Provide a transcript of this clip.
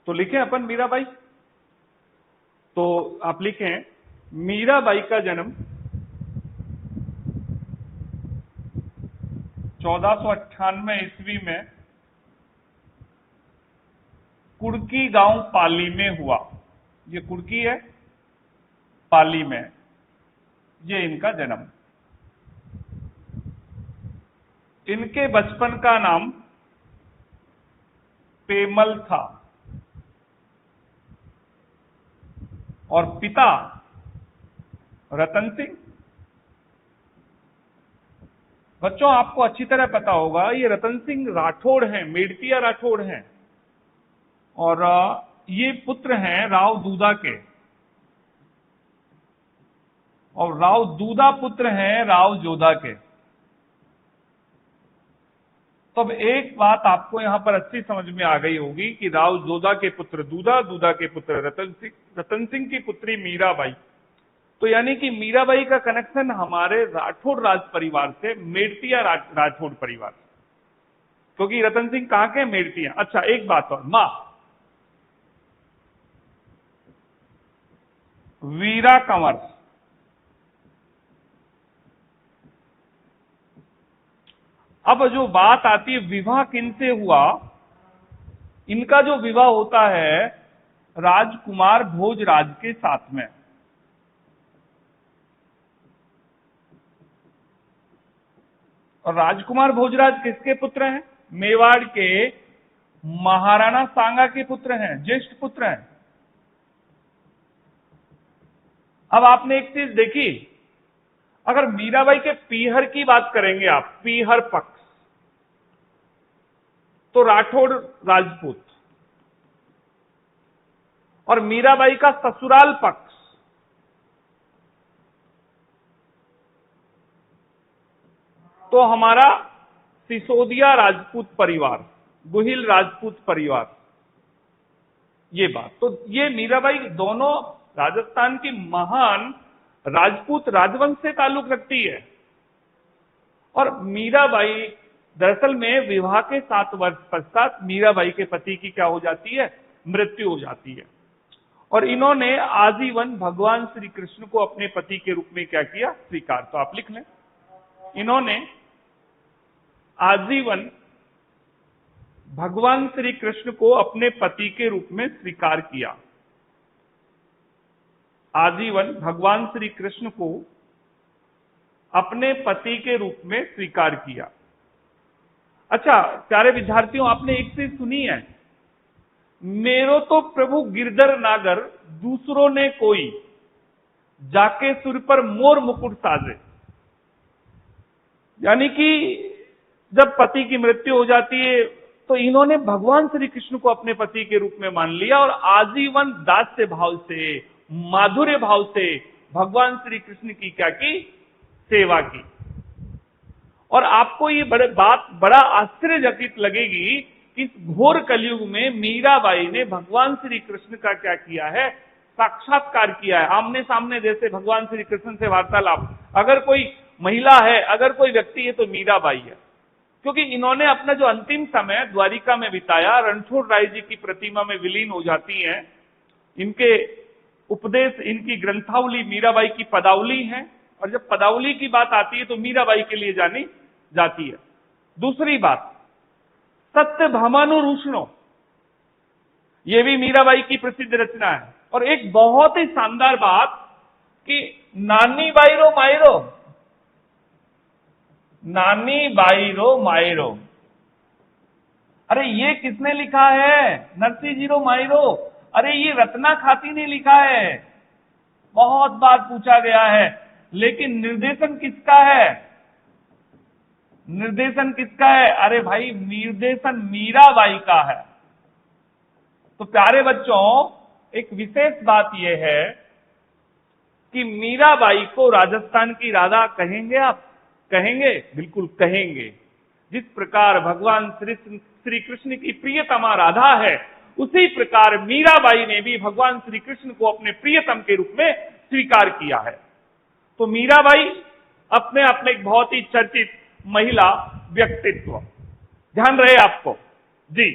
तो लिखें अपन मीराबाई। तो आप लिखें मीराबाई का जन्म 1498 ईस्वी में कुड़की गांव पाली में हुआ। ये कुड़की है, पाली में ये इनका जन्म। इनके बचपन का नाम पेमल था और पिता रतन सिंह। बच्चों आपको अच्छी तरह पता होगा ये रतन सिंह राठौड़ हैं, मेड़तिया राठौड़ हैं, और ये पुत्र हैं राव दूदा के, और राव दूदा पुत्र हैं राव जोधा के। तब एक बात आपको यहां पर अच्छी समझ में आ गई होगी कि राव जोधा के पुत्र दूदा, दूदा के पुत्र रतन सिंह की पुत्री मीराबाई। तो यानी कि मीराबाई का कनेक्शन हमारे राठौड़ राज परिवार से, मेड़तिया राठौड़ परिवार से, क्योंकि रतन सिंह कहां के? मेड़तिया। अच्छा एक बात और, मां वीरा कंवर। अब जो बात आती है विवाह किनसे हुआ, इनका जो विवाह होता है राजकुमार भोजराज के साथ में। और राजकुमार भोजराज किसके पुत्र हैं? मेवाड़ के महाराणा सांगा के पुत्र हैं, ज्येष्ठ पुत्र हैं। अब आपने एक चीज देखी, अगर मीराबाई के पीहर की बात करेंगे आप, पीहर पक्ष, तो राठौड़ राजपूत, और मीराबाई का ससुराल पक्ष तो हमारा सिसोदिया राजपूत परिवार, गुहिल राजपूत परिवार। ये बात तो ये मीराबाई दोनों राजस्थान की महान राजपूत राजवंश से ताल्लुक रखती है। और मीराबाई दरअसल में विवाह के 7 वर्ष पश्चात मीराबाई के पति की क्या हो जाती है? मृत्यु हो जाती है। और इन्होंने आजीवन भगवान श्री कृष्ण को अपने पति के रूप में क्या किया? स्वीकार। तो आप लिख लें, इन्होंने आजीवन भगवान श्री कृष्ण को अपने पति के रूप में स्वीकार किया। आजीवन भगवान श्री कृष्ण को अपने पति के रूप में स्वीकार किया। अच्छा प्यारे विद्यार्थियों, आपने एक चीज सुनी है, मेरो तो प्रभु गिरधर नागर, दूसरों ने कोई, जाके सुर पर मोर मुकुट साजे। यानी कि जब पति की मृत्यु हो जाती है तो इन्होंने भगवान श्री कृष्ण को अपने पति के रूप में मान लिया और आजीवन दास्य भाव से, माधुर्य भाव से भगवान श्री कृष्ण की क्या की? सेवा की। और आपको ये बड़ा आश्चर्यचकित लगेगी कि इस घोर कलयुग में मीराबाई ने भगवान श्री कृष्ण का क्या किया है? साक्षात्कार किया है, आमने सामने जैसे भगवान श्री कृष्ण से वार्तालाप। अगर कोई महिला है, अगर कोई व्यक्ति है तो मीराबाई है, क्योंकि इन्होंने अपना जो अंतिम समय द्वारिका में बिताया, रणछोड़ राय जी की प्रतिमा में विलीन हो जाती हैं। इनके उपदेश, इनकी ग्रंथावली मीराबाई की पदावली है, और जब पदावली की बात आती है तो मीराबाई के लिए जानी जाती है। दूसरी बात, सत्यभामानुरूषणो, यह भी मीराबाई की प्रसिद्ध रचना है। और एक बहुत ही शानदार बात कि नानी बाईरो मायरो, नानी बाईरो मायरो, अरे ये किसने लिखा है? नरसिंह जीरो मायरो। अरे ये रत्ना खाती ने लिखा है। बहुत बार पूछा गया है, लेकिन निर्देशन किसका है? निर्देशन किसका है? अरे भाई निर्देशन मीराबाई का है। तो प्यारे बच्चों, एक विशेष बात यह है कि मीराबाई को राजस्थान की राधा कहेंगे आप? कहेंगे, बिल्कुल कहेंगे। जिस प्रकार भगवान श्री कृष्ण की प्रियतमा राधा है, उसी प्रकार मीराबाई ने भी भगवान श्री कृष्ण को अपने प्रियतम के रूप में स्वीकार किया है। तो मीराबाई अपने आप में एक बहुत ही चर्चित महिला व्यक्तित्व। ध्यान रहे आपको जी।